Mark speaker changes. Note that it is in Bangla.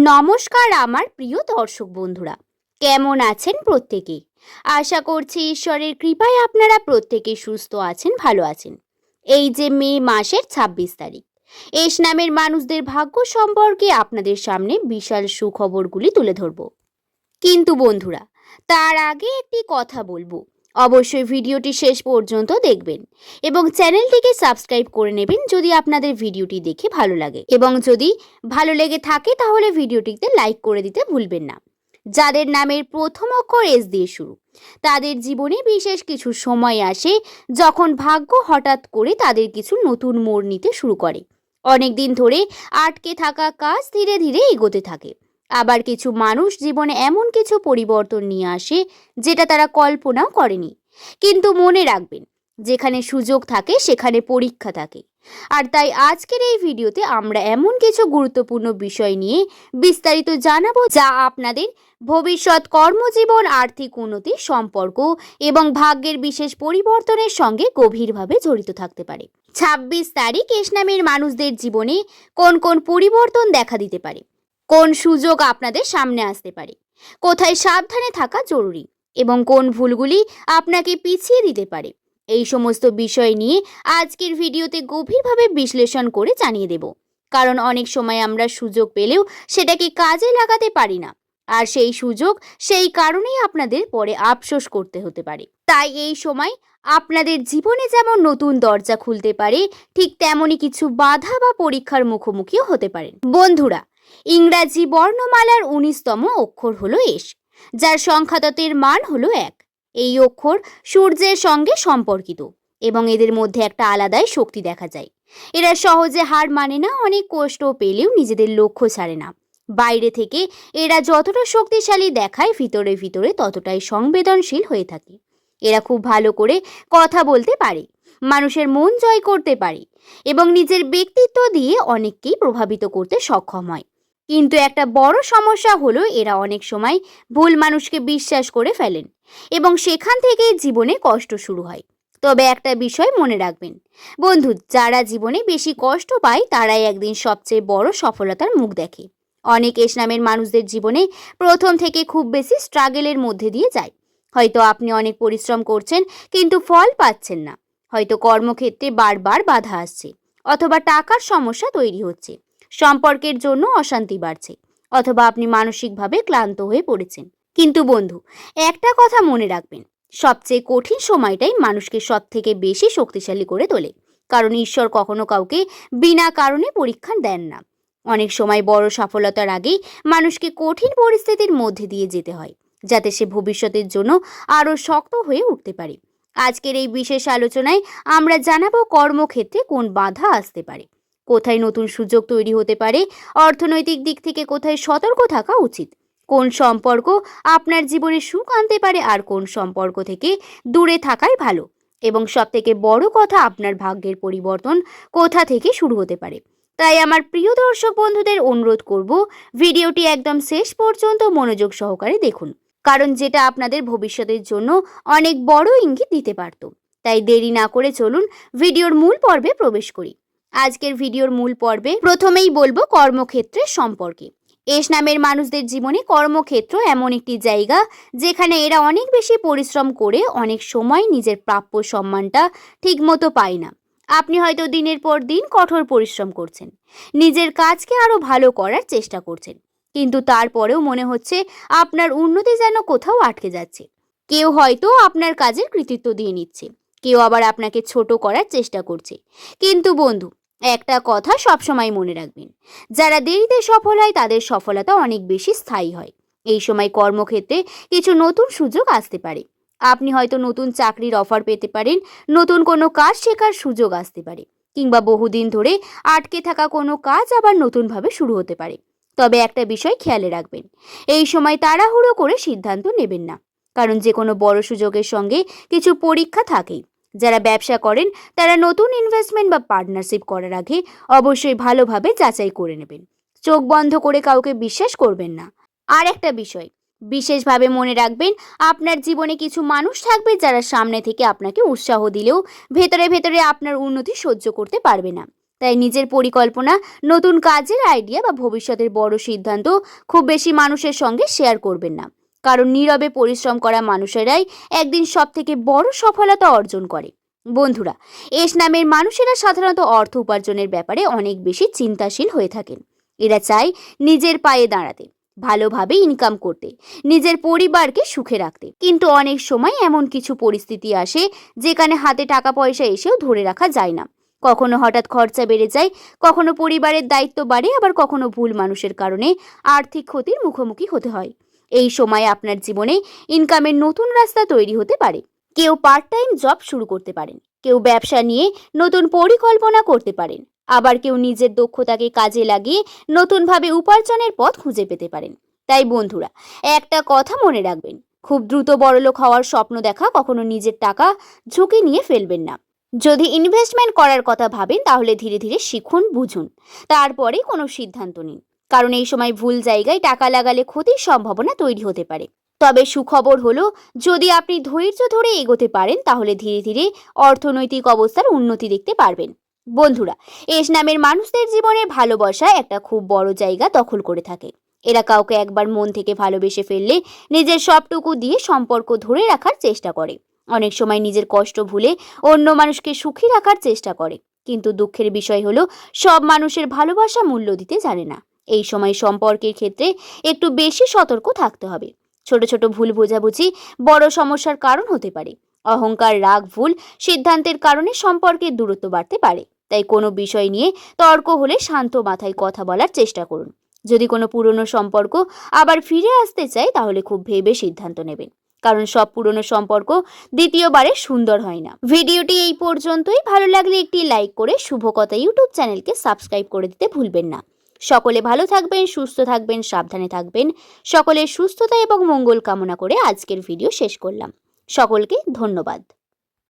Speaker 1: নমস্কার আমার প্রিয় দর্শক বন্ধুরা, কেমন আছেন প্রত্যেকে? আশা করছি ঈশ্বরের কৃপায় আপনারা প্রত্যেকে সুস্থ আছেন, ভালো আছেন। এই যে মে মাসের ২৬ তারিখ, এস নামের মানুষদের ভাগ্য সম্পর্কে আপনাদের সামনে বিশাল সুখবরগুলি তুলে ধরব। কিন্তু বন্ধুরা, তার আগে একটি কথা বলবো, অবশ্যই ভিডিওটি শেষ পর্যন্ত দেখবেন এবং চ্যানেলটিকে সাবস্ক্রাইব করে নেবেন যদি আপনাদের ভিডিওটি দেখে ভালো লাগে, এবং যদি ভালো লেগে থাকে তাহলে ভিডিওটিতে লাইক করে দিতে ভুলবেন না। যাদের নামের প্রথম অক্ষর এস দিয়ে শুরু, তাদের জীবনে বিশেষ কিছু সময় আসে যখন ভাগ্য হঠাৎ করে তাদের কিছু নতুন মোড় নিতে শুরু করে। অনেক দিন ধরে আটকে থাকা কাজ ধীরে ধীরে এগোতে থাকে। আবার কিছু মানুষ জীবনে এমন কিছু পরিবর্তন নিয়ে আসে যেটা তারা কল্পনাও করেনি। কিন্তু মনে রাখবেন, যেখানে সুযোগ থাকে সেখানে পরীক্ষা থাকে। আর তাই আজকের এই ভিডিওতে আমরা এমন কিছু গুরুত্বপূর্ণ বিষয় নিয়ে বিস্তারিত জানাবো যা আপনাদের ভবিষ্যৎ কর্মজীবন, আর্থিক উন্নতি, সম্পর্ক এবং ভাগ্যের বিশেষ পরিবর্তনের সঙ্গে গভীরভাবে জড়িত থাকতে পারে। ২৬ তারিখ এস নামের মানুষদের জীবনে কোন কোন পরিবর্তন দেখা দিতে পারে, কোন সুযোগ আপনাদের সামনে আসতে পারে, কোথায় সাবধানে থাকা জরুরি এবং কোন ভুলগুলি আপনাকে পিছিয়ে দিতে পারে, এই সমস্ত বিষয় নিয়ে আজকের ভিডিওতে গভীরভাবে বিশ্লেষণ করে জানিয়ে দেব। কারণ অনেক সময় আমরা সুযোগ পেলেও সেটাকে কাজে লাগাতে পারি না, আর সেই সুযোগ সেই কারণেই আপনাদের পরে আফসোস করতে হতে পারে। তাই এই সময় আপনাদের জীবনে যেমন নতুন দরজা খুলতে পারে, ঠিক তেমনই কিছু বাধা বা পরীক্ষার মুখোমুখিও হতে পারেন। বন্ধুরা, ইংরাজি বর্ণমালার ১৯তম অক্ষর হলো এস, যার সংখ্যাতত্ত্বের মান হলো ১। এই অক্ষর সূর্যের সঙ্গে সম্পর্কিত এবং এদের মধ্যে একটা আলাদাই শক্তি দেখা যায়। এরা সহজে হার মানে না, অনেক কষ্ট পেলেও নিজেদের লক্ষ্য ছাড়ে না। বাইরে থেকে এরা যতটা শক্তিশালী দেখায়, ভিতরে ভিতরে ততটাই সংবেদনশীল হয়ে থাকে। এরা খুব ভালো করে কথা বলতে পারে, মানুষের মন জয় করতে পারে এবং নিজের ব্যক্তিত্ব দিয়ে অনেককেই প্রভাবিত করতে সক্ষম হয়। কিন্তু একটা বড় সমস্যা হলো এরা অনেক সময় ভুল মানুষকে বিশ্বাস করে ফেলেন এবং সেখান থেকে জীবনে কষ্ট শুরু হয়। তবে একটা বিষয় মনে রাখবেন বন্ধু, যারা জীবনে বেশি কষ্ট পায় তারাই একদিন সবচেয়ে বড় সফলতার মুখ দেখে। অনেক এস নামের মানুষদের জীবনে প্রথম থেকে খুব বেশি স্ট্রাগলের মধ্যে দিয়ে যায়। হয়তো আপনি অনেক পরিশ্রম করছেন কিন্তু ফল পাচ্ছেন না, হয়তো কর্মক্ষেত্রে বারবার বাধা আসছে, অথবা টাকার সমস্যা তৈরি হচ্ছে, সম্পর্কের জন্য অশান্তি বাড়ছে, অথবা আপনি মানসিকভাবে ক্লান্ত হয়ে পড়েছেন। কিন্তু বন্ধু, একটা কথা মনে রাখবেন, সবচেয়ে কঠিন সময়টাই মানুষকে সব থেকে বেশি শক্তিশালী করে তোলে। কারণ ঈশ্বর কখনো কাউকে বিনা কারণে পরীক্ষা দেন না। অনেক সময় বড় সফলতার আগেই মানুষকে কঠিন পরিস্থিতির মধ্যে দিয়ে যেতে হয়, যাতে সে ভবিষ্যতের জন্য আরও শক্ত হয়ে উঠতে পারে। আজকের এই বিশেষ আলোচনায় আমরা জানাবো কর্মক্ষেত্রে কোন বাধা আসতে পারে, কোথায় নতুন সুযোগ তৈরি হতে পারে, অর্থনৈতিক দিক থেকে কোথায় সতর্ক থাকা উচিত, কোন সম্পর্ক আপনার জীবনে সুখ আনতে পারে আর কোন সম্পর্ক থেকে দূরে থাকাই ভালো, এবং সবথেকে বড় কথা, আপনার ভাগ্যের পরিবর্তন কোথা থেকে শুরু হতে পারে। তাই আমার প্রিয় দর্শক বন্ধুদের অনুরোধ করব, ভিডিওটি একদম শেষ পর্যন্ত মনোযোগ সহকারে দেখুন, কারণ যেটা আপনাদের ভবিষ্যতের জন্য অনেক বড় ইঙ্গিত দিতে পারত। তাই দেরি না করে চলুন ভিডিওর মূল পর্বে প্রবেশ করি। আজকের ভিডিওর মূল পর্বে প্রথমেই বলবো কর্মক্ষেত্রের সম্পর্কে। এস নামের মানুষদের জীবনে কর্মক্ষেত্র এমন একটি জায়গা যেখানে এরা অনেক বেশি পরিশ্রম করে অনেক সময় নিজের প্রাপ্য সম্মানটা ঠিকমতো পায় না। আপনি হয়তো দিনের পর দিন কঠোর পরিশ্রম করছেন, নিজের কাজকে আরো ভালো করার চেষ্টা করছেন, কিন্তু তারপরেও মনে হচ্ছে আপনার উন্নতি যেন কোথাও আটকে যাচ্ছে। কেউ হয়তো আপনার কাজের কৃতিত্ব দিয়ে নিচ্ছে, কেউ আবার আপনাকে ছোট করার চেষ্টা করছে। কিন্তু বন্ধু, একটা কথা সবসময় মনে রাখবেন, যারা দেরিতে সফল হয় তাদের সফলতা অনেক বেশি স্থায়ী হয়। এই সময় কর্মক্ষেত্রে কিছু নতুন সুযোগ আসতে পারে। আপনি হয়তো নতুন চাকরির অফার পেতে পারেন, নতুন কোনো কাজ শেখার সুযোগ আসতে পারে, কিংবা বহুদিন ধরে আটকে থাকা কোনো কাজ আবার নতুনভাবে শুরু হতে পারে। তবে একটা বিষয় খেয়ালে রাখবেন, এই সময় তাড়াহুড়ো করে সিদ্ধান্ত নেবেন না, কারণ যে কোনো বড় সুযোগের সঙ্গে কিছু পরীক্ষা থাকেই। যারা ব্যবসা করেন তারা নতুন ইনভেস্টমেন্ট বা পার্টনারশিপ করার আগে অবশ্যই ভালোভাবে যাচাই করে নেবেন। চোখ বন্ধ করে কাউকে বিশ্বাস করবেন না। আর একটা বিষয় বিশেষভাবে মনে রাখবেন, আপনার জীবনে কিছু মানুষ থাকবে যারা সামনে থেকে আপনাকে উৎসাহ দিলেও ভেতরে ভেতরে আপনার উন্নতি সহ্য করতে পারবে না। তাই নিজের পরিকল্পনা, নতুন কাজের আইডিয়া বা ভবিষ্যতের বড় সিদ্ধান্ত খুব বেশি মানুষের সঙ্গে শেয়ার করবেন না, কারণ নীরবে পরিশ্রম করা মানুষেরাই একদিন সবথেকে বড় সফলতা অর্জন করে। বন্ধুরা, এস নামের মানুষেরা সাধারণত অর্থ উপার্জনের ব্যাপারে অনেক বেশি চিন্তাশীল হয়ে থাকেন। এরা চায় নিজের পায়ে দাঁড়াতে, ভালোভাবে ইনকাম করতে, নিজের পরিবারকে সুখে রাখতে। কিন্তু অনেক সময় এমন কিছু পরিস্থিতি আসে যেখানে হাতে টাকা পয়সা এসেও ধরে রাখা যায় না। কখনো হঠাৎ খরচা বেড়ে যায়, কখনো পরিবারের দায়িত্ব বাড়ে, আবার কখনো ভুল মানুষের কারণে আর্থিক ক্ষতির মুখোমুখি হতে হয়। এই সময় আপনার জীবনে ইনকামের নতুন রাস্তা তৈরি হতে পারে। কেউ পার্ট টাইম জব শুরু করতে পারেন, কেউ ব্যবসা নিয়ে নতুন পরিকল্পনা করতে পারেন, আবার কেউ নিজের দক্ষতাকে কাজে লাগিয়ে নতুনভাবে উপার্জনের পথ খুঁজে পেতে পারেন। তাই বন্ধুরা, একটা কথা মনে রাখবেন, খুব দ্রুত বড়লোক হওয়ার স্বপ্ন দেখা কখনো নিজের টাকা ঝুঁকি নিয়ে ফেলবেন না। যদি ইনভেস্টমেন্ট করার কথা ভাবেন তাহলে ধীরে ধীরে শিখুন, বুঝুন, তারপরে কোনো সিদ্ধান্ত নিন, কারণ এই সময় ভুল জায়গায় টাকা লাগালে ক্ষতির সম্ভাবনা তৈরি হতে পারে। তবে সুখবর হলো, যদি আপনি ধৈর্য ধরে এগোতে পারেন তাহলে ধীরে ধীরে অর্থনৈতিক অবস্থার উন্নতি দেখতে পারবেন। বন্ধুরা, এস নামের মানুষদের জীবনে ভালোবাসা একটা খুব বড় জায়গা দখল করে থাকে। এরা কাউকে একবার মন থেকে ভালোবেসে ফেললে নিজের সবটুকু দিয়ে সম্পর্ক ধরে রাখার চেষ্টা করে। অনেক সময় নিজের কষ্ট ভুলে অন্য মানুষকে সুখী রাখার চেষ্টা করে। কিন্তু দুঃখের বিষয় হলো, সব মানুষের ভালোবাসা মূল্য দিতে জানে না। এই সময় সম্পর্কের ক্ষেত্রে একটু বেশি সতর্ক থাকতে হবে। ছোট ছোট ভুল বোঝাবুঝি বড় সমস্যার কারণ হতে পারে। অহংকার, রাগ, ভুল সিদ্ধান্তের কারণে সম্পর্কের দূরত্ব বাড়তে পারে। তাই কোনো বিষয় নিয়ে তর্ক হলে শান্ত মাথায় কথা বলার চেষ্টা করুন। যদি কোনো পুরনো সম্পর্ক আবার ফিরে আসতে চায় তাহলে খুব ভেবে সিদ্ধান্ত নেবেন, কারণ সব পুরনো সম্পর্ক দ্বিতীয়বারে সুন্দর হয় না। ভিডিওটি এই পর্যন্তই। ভালো লাগলে একটি লাইক করে শুভকথা ইউটিউব চ্যানেলকে সাবস্ক্রাইব করে দিতে ভুলবেন না। সকলে ভালো থাকবেন, সুস্থ থাকবেন, সাবধানে থাকবেন। সকলের সুস্থতা এবং মঙ্গল কামনা করে আজকের ভিডিও শেষ করলাম। সকলকে ধন্যবাদ।